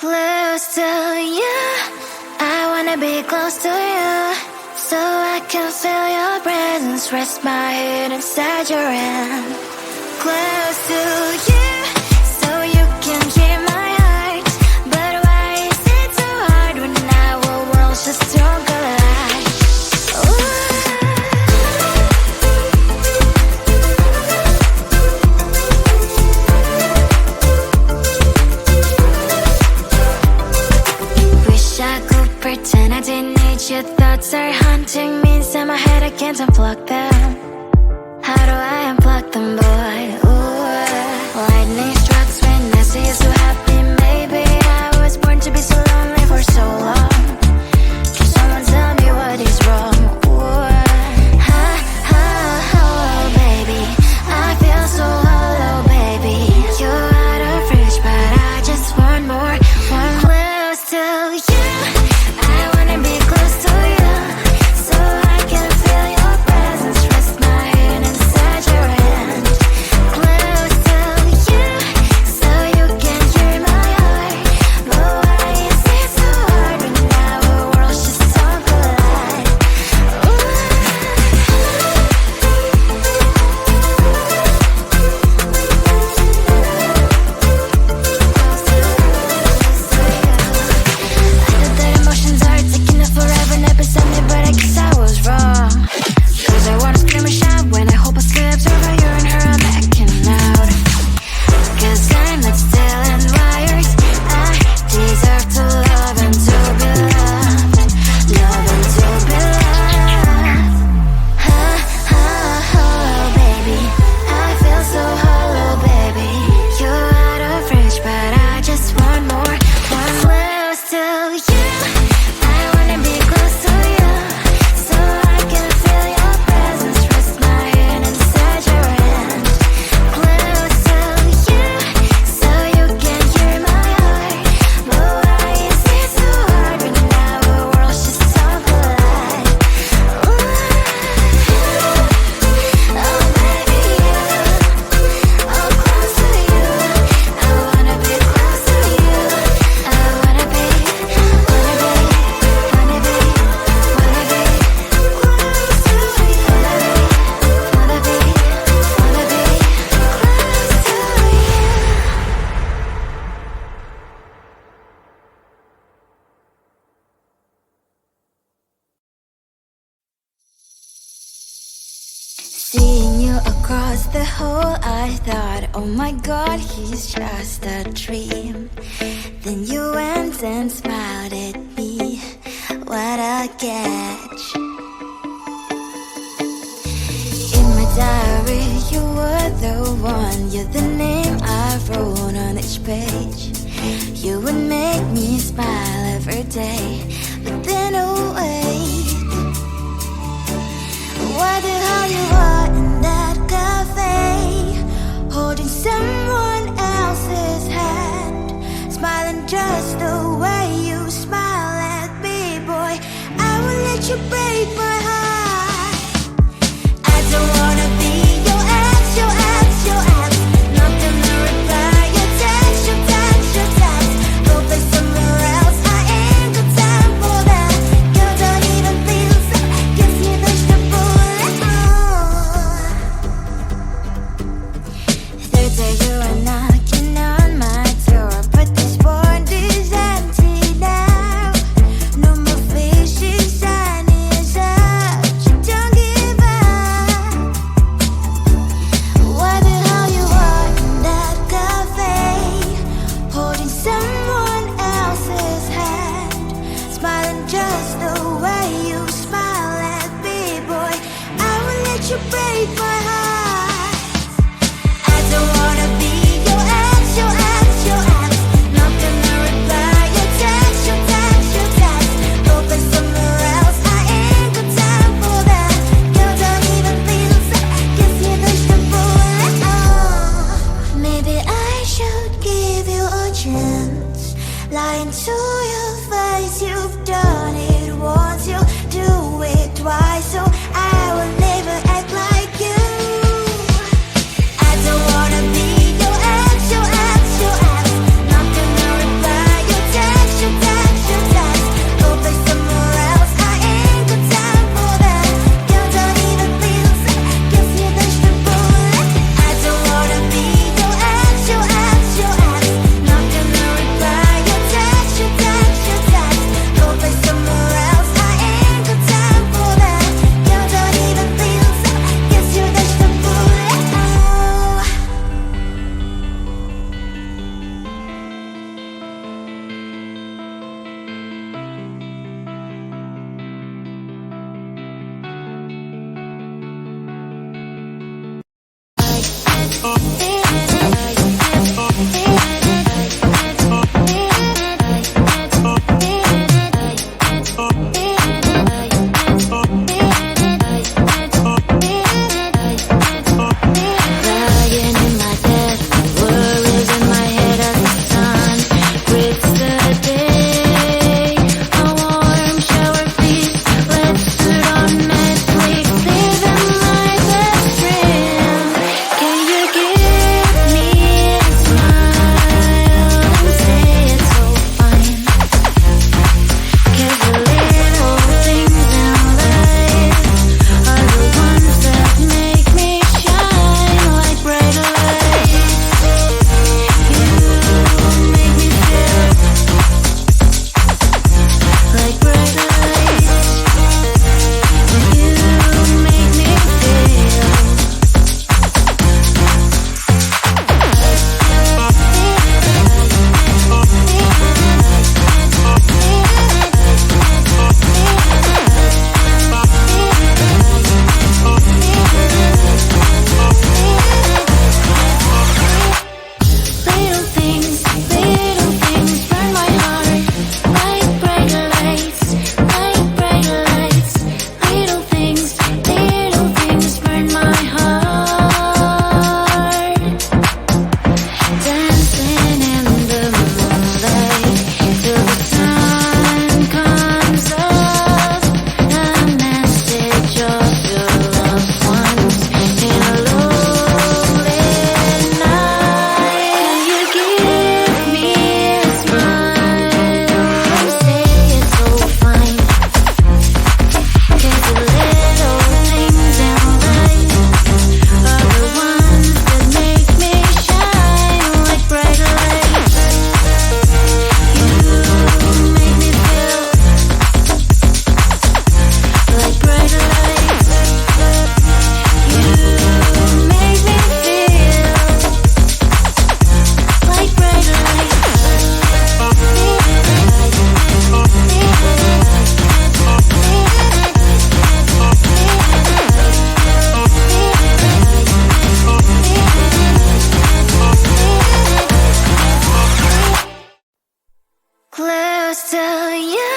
Close to you, I wanna be close to you, so I can feel your presence, rest my head inside your hand. Close to you, so you can hear my heart, but why is it so hard when our worlds just don't collide? Wish I could pretend I didn't need your thoughts are haunting me inside my head, I can't unplug them. How do I unplug them, boy? Ooh, lightning strikes when I see you so happy. Maybe I was born to be so lonely for so long. Can someone tell me what is wrong? Ooh, ha, ha, oh, baby, I feel so hollow, baby. You're out of reach, but I just want more, one close to you. I wanna be close to you, so I can feel your presence, rest my head inside your hand. Close to you, so you can hear my heart, but why is it so hard when our worlds just don't collide? I know that emotions are taking up forever, never sent me, but I guess I was wrong. Cause I wanna scream and shout when I hope I slip over you and her, I'm backing out. Cause I'm not still in wires, I deserve to love and to be loved, love and to be loved. Ha, ha, hollow, baby, I feel so hollow, baby. You're out of reach, but I just want more, one close to you. I wanna be close to you, so I can feel your presence, rest my head inside your hand. Close to you, so you can hear my heart, but why is it so hard when our worlds just don't collide? Ooh, oh baby, oh close to you. I wanna be close to you. I wanna be, wanna be, wanna be, wanna be close to you. Wanna be, wanna be close to you. Seeing you across the hall, I thought, oh my god, he's just a dream. Then you went and smiled at me. What a catch. In my diary, you were the one. You're the name I wrote on each page. You would make me smile every day. But then, oh wait, what the hell you are in that cafe, holding someone else's hand, smiling just the way you smile at me, boy. I will let you break my heart. I don't wanna be your ex, your ex, your ex. Not gonna reply your text, your text, your text. Go play somewhere else, I ain't got time for that. Girl, don't even feel so, gives me vegetable. Third day you are knocking on my door, but this phone is empty now. No more faces, sign is up. You don't give up. What the hell you are in that cafe, holding someone else's hand, smiling just the way you smile at me, boy. I will let you break my heart. I don't wanna be your ex, your ex, your ex. Not gonna reply your text, your text, your text. Go play somewhere else, I ain't got time for that. Girl, don't even feel so, gives me vegetable. Maybe I should give you a chance. Lying to your face, you've done it once, you do it twice, so I will never act like you. I don't wanna be your ex, your ex, your ex. Not gonna reply your text. to you.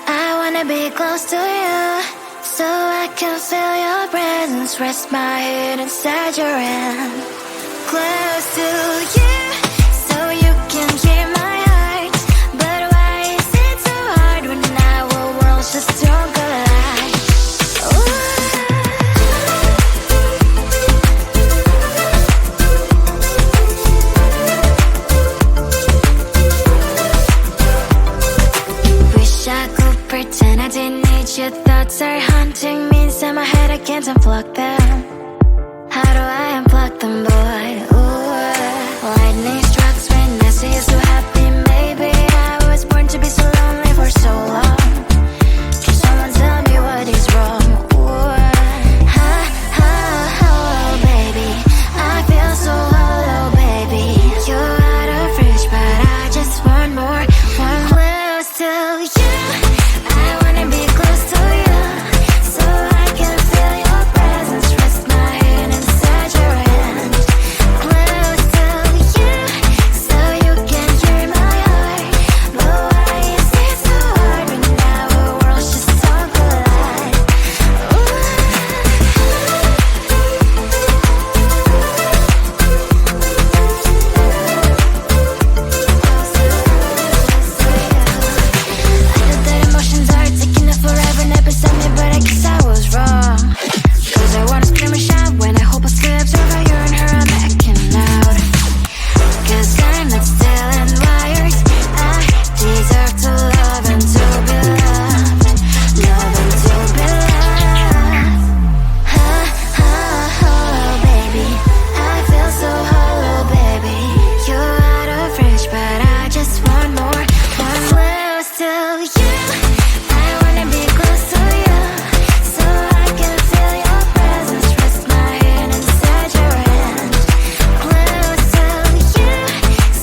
I wanna be close to you, so I can feel your presence. Rest my head inside your hand. Close to you, so you can hear my heart. But why is it so hard when our worlds just don't collide? Wish I could pretend I didn't need your thoughts are haunting me inside my head. I can't unplug them. How do I unplug them, boy? Ooh, lightning strikes when I see you so happy. Maybe I was born to be so lonely for so long. Can someone tell me what is wrong? Ooh, oh, baby, I feel so hollow, baby. You're out of reach, but I just want more. One close to you. I wanna be close to you, so I can feel your presence. Rest my head inside your hand. Close to you, so you can hear my heart. But why is it so hard when our worlds just don't collide? I know that emotions are taking up forever, never beside me, but I guess I was wrong. Cause I wanna scream and shout when I hope I slip over you and her, I'm acting out. Cause I'm not still and wired. I deserve to love and to be loved. Love and to be loved. Oh, baby, I feel so hollow, baby. You're out of reach, but I just want more. One close to you. I wanna be close to you, so I can feel your presence. Rest my head inside your hand. Close to you,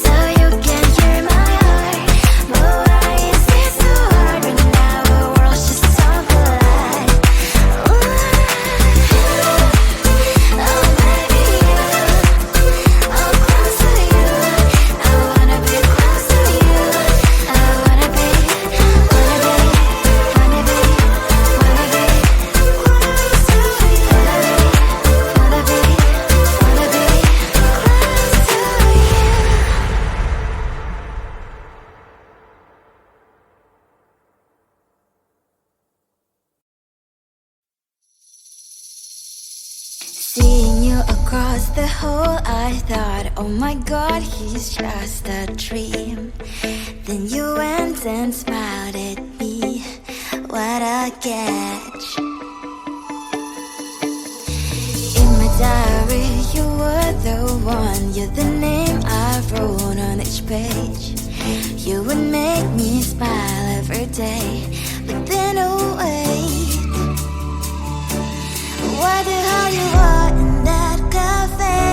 so you can hear my heart. But why is it so hard when our worlds just don't collide? Oh, baby, oh, close to you. I wanna be close to you. I wanna be close to you. Seeing you across the hall, I thought, oh my god, he's just a dream. Then you went and smiled at me. What a catch. In my diary, you were the one. You're the name I wrote on each page. You would make me smile every day. But then, oh wait, what the hell you are in that cafe,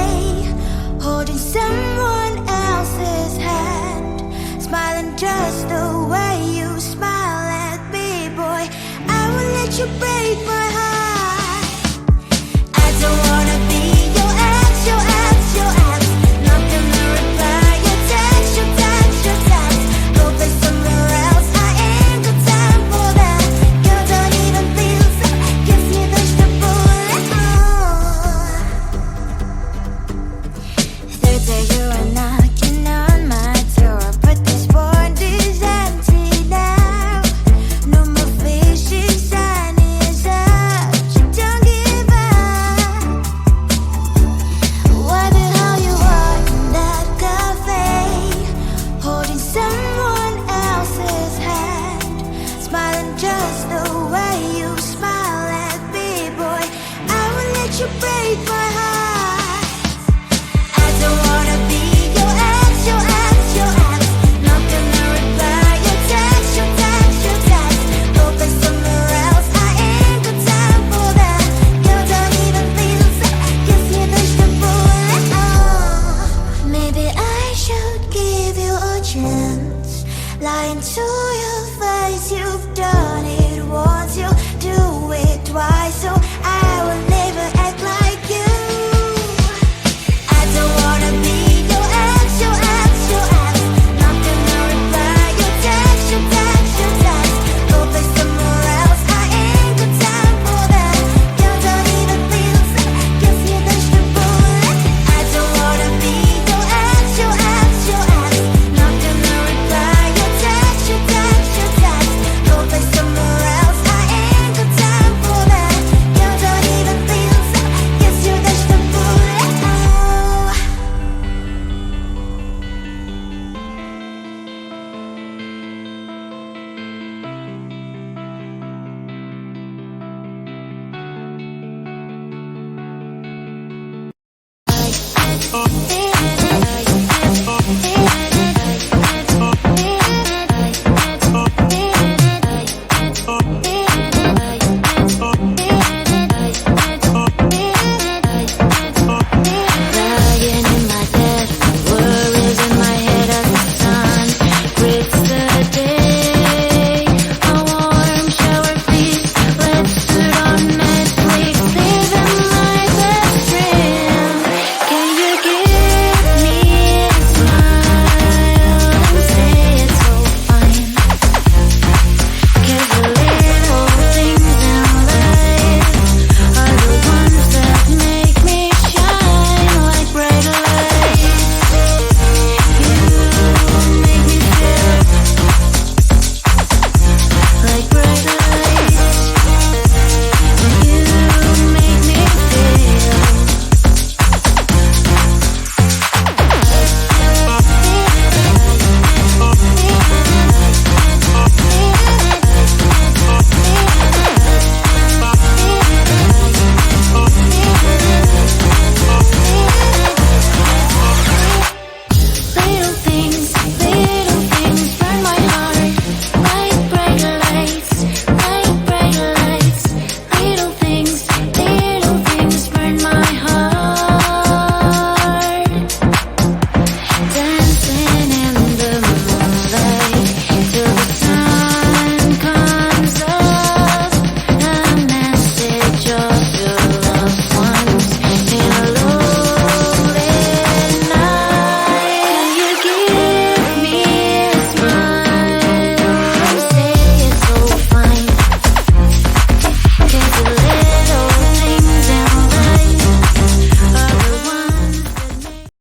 holding someone else's hand, smiling just the way you smile at me, boy. I will let you break my heart. I don't wanna be your ex, your ex, your ex. Not gonna reply your text, your text, your text. Go play somewhere else, I ain't got time for that. You don't even feel so, gives me vegetable. Third day you are knocking on my door, but this board is empty now. No more fishes, sun is up. You don't give up. What the hell you are in that cafe, holding someone else's hand, smiling just the way you smile at me, boy. I will let you break my heart. I don't wanna be your ex, your ex, your ex. Not gonna reply your text, your text, your text. Go play somewhere else, I ain't got time for that. You don't even feel so, gives me vegetable. Maybe I should give you a chance. Lying to your face, you've done